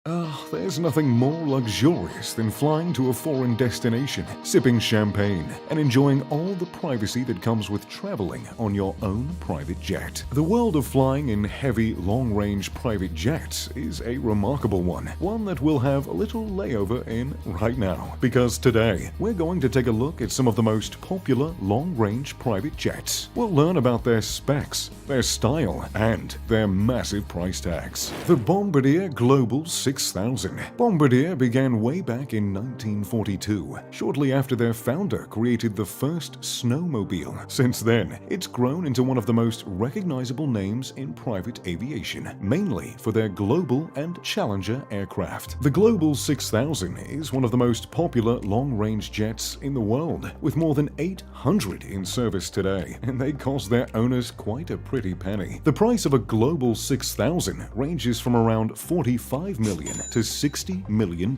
There's nothing more luxurious than flying to a foreign destination, sipping champagne, and enjoying all the privacy that comes with traveling on your own private jet. The world of flying in heavy, long-range private jets is a remarkable one that we'll have a little layover in right now. Because today, we're going to take a look at some of the most popular long-range private jets. We'll learn about their specs, their style, and their massive price tags. The Bombardier Global 6000. Bombardier began way back in 1942, shortly after their founder created the first snowmobile. Since then, it's grown into one of the most recognizable names in private aviation, mainly for their Global and Challenger aircraft. The Global 6000 is one of the most popular long-range jets in the world, with more than 800 in service today, and they cost their owners quite a pretty penny. The price of a Global 6000 ranges from around $45 million to $60 million,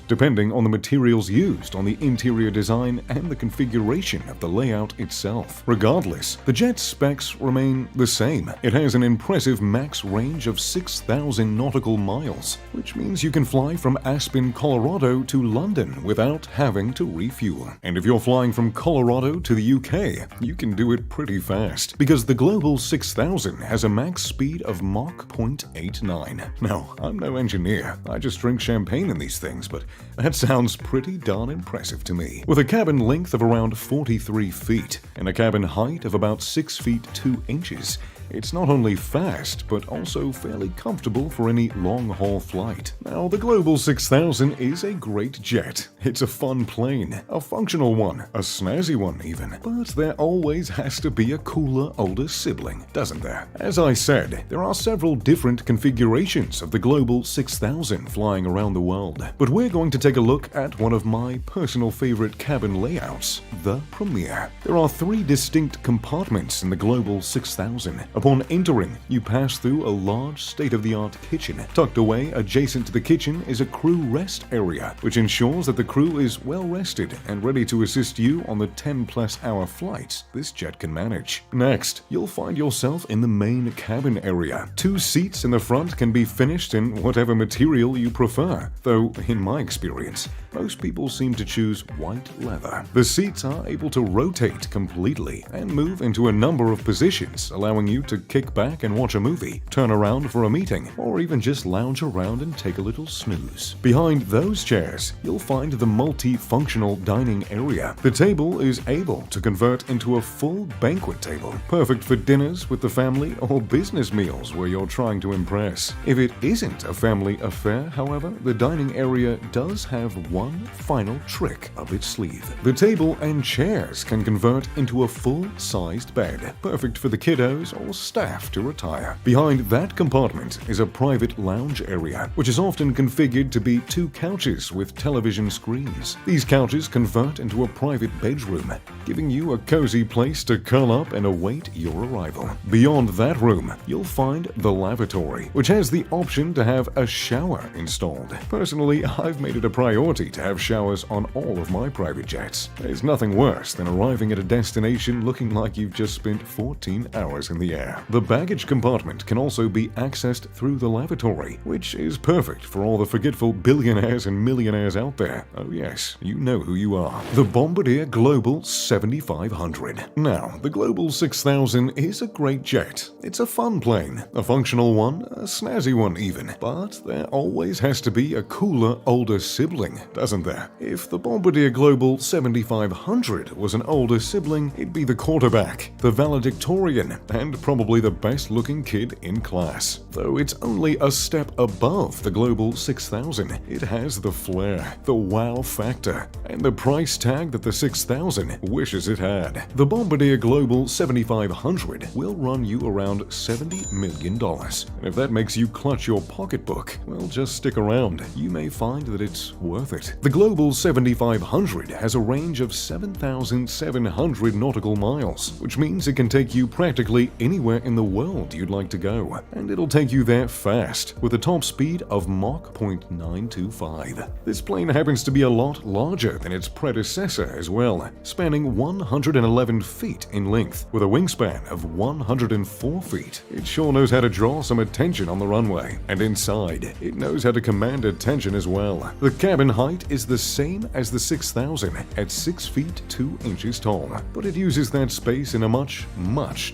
depending on the materials used on the interior design and the configuration of the layout itself. Regardless, the jet's specs remain the same. It has an impressive max range of 6,000 nautical miles, which means you can fly from Aspen, Colorado to London without having to refuel. And if you're flying from Colorado to the UK, you can do it pretty fast, because the Global 6000 has a max speed of Mach 0.89. Now, I'm no engineer. I just drink champagne in these things, but that sounds pretty darn impressive to me. With a cabin length of around 43 feet and a cabin height of about 6 feet 2 inches, it's not only fast, but also fairly comfortable for any long-haul flight. Now, the Global 6000 is a great jet. It's a fun plane, a functional one, a snazzy one even. But there always has to be a cooler older sibling, doesn't there? As I said, there are several different configurations of the Global 6000 flying around the world. But we're going to take a look at one of my personal favorite cabin layouts, the Premier. There are 3 distinct compartments in the Global 6000. Upon entering, you pass through a large state-of-the-art kitchen. Tucked away adjacent to the kitchen is a crew rest area, which ensures that the crew is well rested and ready to assist you on the 10-plus hour flights this jet can manage. Next, you'll find yourself in the main cabin area. 2 seats in the front can be finished in whatever material you prefer, though in my experience, most people seem to choose white leather. The seats are able to rotate completely and move into a number of positions, allowing you to kick back and watch a movie, turn around for a meeting, or even just lounge around and take a little snooze. Behind those chairs, you'll find the multi-functional dining area. The table is able to convert into a full banquet table, perfect for dinners with the family or business meals where you're trying to impress. If it isn't a family affair, however, the dining area does have one final trick up its sleeve. The table and chairs can convert into a full-sized bed, perfect for the kiddos or staff to retire. Behind that compartment is a private lounge area, which is often configured to be 2 couches with television screens. These couches convert into a private bedroom, giving you a cozy place to curl up and await your arrival. Beyond that room, you'll find the lavatory, which has the option to have a shower installed. Personally, I've made it a priority to have showers on all of my private jets. There's nothing worse than arriving at a destination looking like you've just spent 14 hours in the air. The baggage compartment can also be accessed through the lavatory, which is perfect for all the forgetful billionaires and millionaires out there. Oh yes, you know who you are. The Bombardier Global 7500. Now, the Global 6000 is a great jet. It's a fun plane, a functional one, a snazzy one even. But there always has to be a cooler older sibling, doesn't there? If the Bombardier Global 7500 was an older sibling, it'd be the quarterback, the valedictorian, and probably the best-looking kid in class. Though it's only a step above the Global 6000, it has the flair, the wow factor, and the price tag that the 6000 wishes it had. The Bombardier Global 7500 will run you around $70 million. And if that makes you clutch your pocketbook, well, just stick around. You may find that it's worth it. The Global 7500 has a range of 7,700 nautical miles, which means it can take you practically anywhere anywhere in the world you'd like to go, and it'll take you there fast with a top speed of Mach 0.925. This plane happens to be a lot larger than its predecessor as well, spanning 111 feet in length with a wingspan of 104 feet. It sure knows how to draw some attention on the runway, and inside, it knows how to command attention as well. The cabin height is the same as the 6000 at 6 feet 2 inches tall, but it uses that space in a much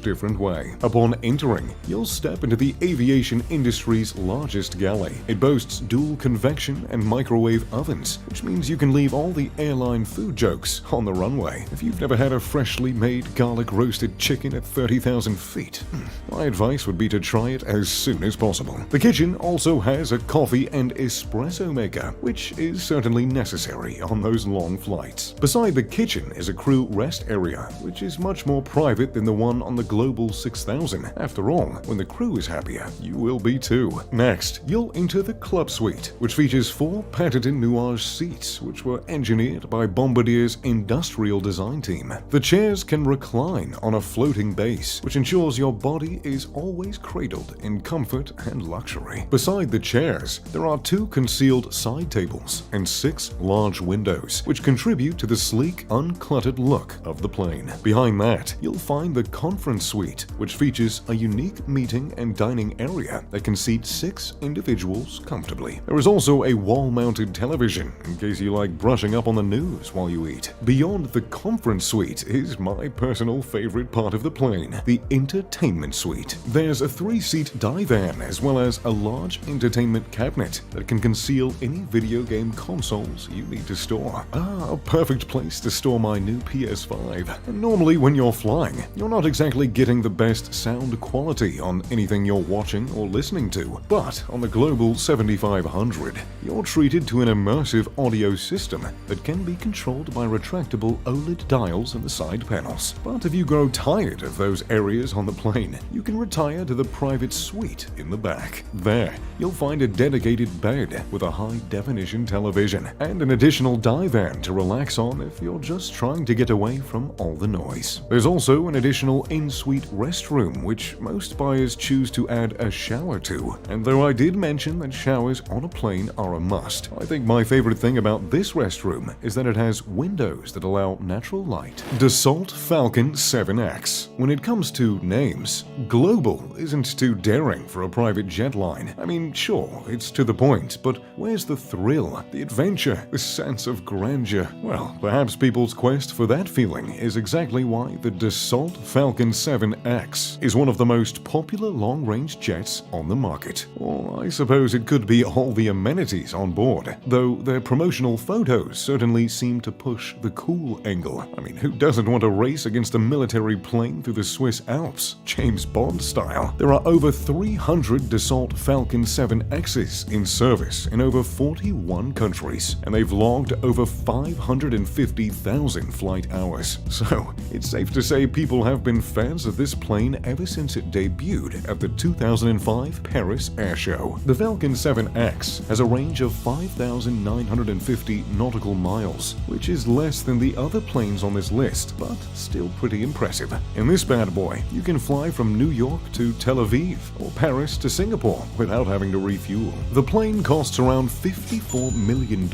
different way. Upon entering, you'll step into the aviation industry's largest galley. It boasts dual convection and microwave ovens, which means you can leave all the airline food jokes on the runway. If you've never had a freshly made garlic roasted chicken at 30,000 feet, my advice would be to try it as soon as possible. The kitchen also has a coffee and espresso maker, which is certainly necessary on those long flights. Beside the kitchen is a crew rest area, which is much more private than the one on the Global 6000. After all, when the crew is happier, you will be too. Next, you'll enter the club suite, which features 4 patented nuage seats, which were engineered by Bombardier's industrial design team. The chairs can recline on a floating base, which ensures your body is always cradled in comfort and luxury. Beside the chairs, there are 2 concealed side tables and 6 large windows, which contribute to the sleek, uncluttered look of the plane. Behind that, you'll find the conference suite, which features a unique meeting and dining area that can seat 6 individuals comfortably. There is also a wall-mounted television in case you like brushing up on the news while you eat. Beyond the conference suite is my personal favorite part of the plane, the entertainment suite. There's a 3-seat divan as well as a large entertainment cabinet that can conceal any video game consoles you need to store. A perfect place to store my new PS5. And normally when you're flying, you're not exactly getting the best sound quality on anything you're watching or listening to, but on the Global 7500, you're treated to an immersive audio system that can be controlled by retractable OLED dials in the side panels. But if you grow tired of those areas on the plane, you can retire to the private suite in the back. There, you'll find a dedicated bed with a high-definition television and an additional divan to relax on if you're just trying to get away from all the noise. There's also an additional in-suite restroom, which most buyers choose to add a shower to. And though I did mention that showers on a plane are a must, I think my favorite thing about this restroom is that it has windows that allow natural light. Dassault Falcon 7X. When it comes to names, Global isn't too daring for a private jet line. I mean, sure, it's to the point, but where's the thrill, the adventure, the sense of grandeur? Well, perhaps people's quest for that feeling is exactly why the Dassault Falcon 7X is one of the most popular long-range jets on the market. Or I suppose it could be all the amenities on board, though their promotional photos certainly seem to push the cool angle. I mean, who doesn't want to race against a military plane through the Swiss Alps, James Bond style? There are over 300 Dassault Falcon 7Xs in service in over 41 countries, and they've logged over 550,000 flight hours. So, it's safe to say people have been fans of this plane ever since it debuted at the 2005 Paris Air Show. The Falcon 7X has a range of 5,950 nautical miles, which is less than the other planes on this list, but still pretty impressive. In this bad boy, you can fly from New York to Tel Aviv or Paris to Singapore without having to refuel. The plane costs around $54 million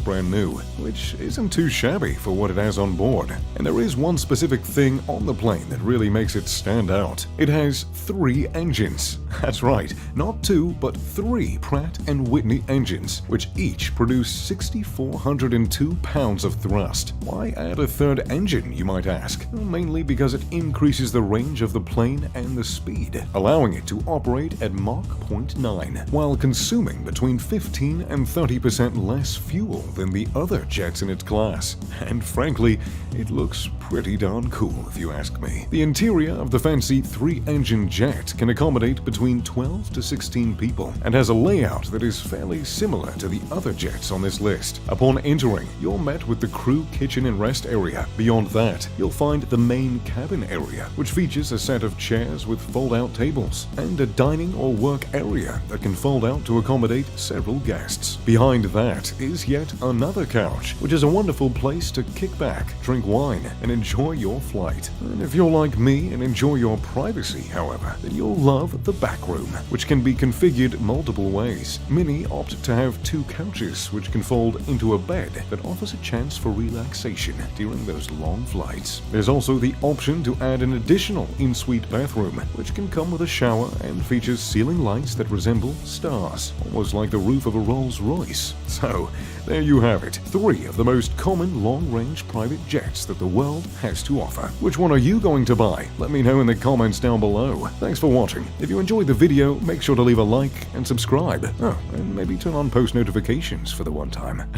brand new, which isn't too shabby for what it has on board. And there is one specific thing on the plane that really makes it stand out. It has 3 engines. That's right, not 2, but 3 Pratt & Whitney engines, which each produce 6,402 pounds of thrust. Why add a 3rd engine, you might ask? Well, mainly because it increases the range of the plane and the speed, allowing it to operate at Mach 0.9, while consuming between 15 and 30% less fuel than the other jets in its class. And frankly, it looks pretty darn cool if you ask me. The interior of the fancy 3-engine jet can accommodate between 12 to 16 people and has a layout that is fairly similar to the other jets on this list. Upon entering, you're met with the crew kitchen and rest area. Beyond that, you'll find the main cabin area, which features a set of chairs with fold-out tables and a dining or work area that can fold out to accommodate several guests. Behind that is yet another couch, which is a wonderful place to kick back, drink wine, and enjoy your flight. And if you're like me and enjoy your privacy, however, then you'll love the back room, which can be configured multiple ways. Many opt to have 2 couches, which can fold into a bed that offers a chance for relaxation during those long flights. There's also the option to add an additional in-suite bathroom, which can come with a shower and features ceiling lights that resemble stars, almost like the roof of a Rolls-Royce. So, there you have it, 3 of the most common long-range private jets that the world has to offer. Which one are you going to buy? Let me know in the comments down below. Thanks for watching. If you enjoyed the video, make sure to leave a like and subscribe. Oh, and maybe turn on post notifications for the one time.